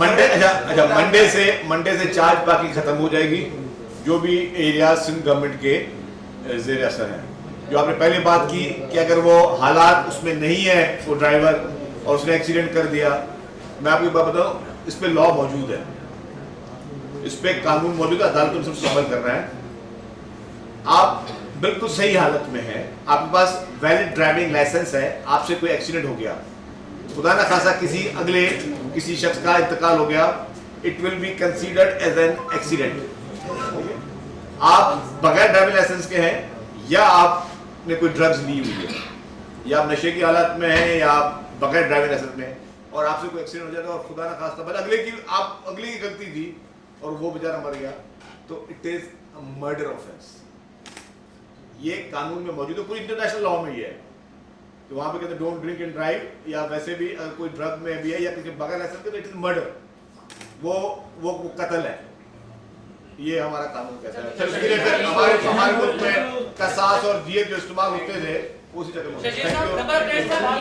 Monday से charge बाकी खत्म हो जाएगी। जो भी एरिया सिंध गवर्नमेंट के जेर असर है, जो आपने पहले बात की कि अगर वो हालात उसमें नहीं है, वो ड्राइवर और उसने एक्सीडेंट कर दिया, मैं आपको बात बताऊं, इस पे लॉ मौजूद है, इस पे कानून मौजूद है, अदालत में सबसे अमल करना है। आप बिल्कुल सही हालत में है, आपके पास वैलिड ड्राइविंग लाइसेंस है, आपसे कोई एक्सीडेंट हो गया, खुदा ना खासा किसी शख्स का इंतकाल हो गया, it will be considered as an accident. आप बगैर ड्राइविंग लाइसेंस के हैं, या आपने कोई ड्रग्स ली हुई है, या आप नशे की हालत में हैं, या आप बगैर ड्राइविंग लाइसेंस में, और आपसे कोई एक्सीडेंट हो जाता है और खुदा ना खास्ता अगले की गलती थी और वो बेचारा मर गया, तो it is a murder offence. ये कानून में मौजूद है, पूरी इंटरनेशनल लॉ में ये है कि वहां पे कहते हैं डोंट ड्रिंक एंड ड्राइव, या वैसे भी अगर कोई ड्रग में भी है या किसी बगैर लाइसेंस के, तो इट इज मर्डर, वो कत्ल है। ये हमारा कानून कहता है। फिर हमारे मुल्क में कसास और जिए जो इस्तेमाल होते थे, उसी जगह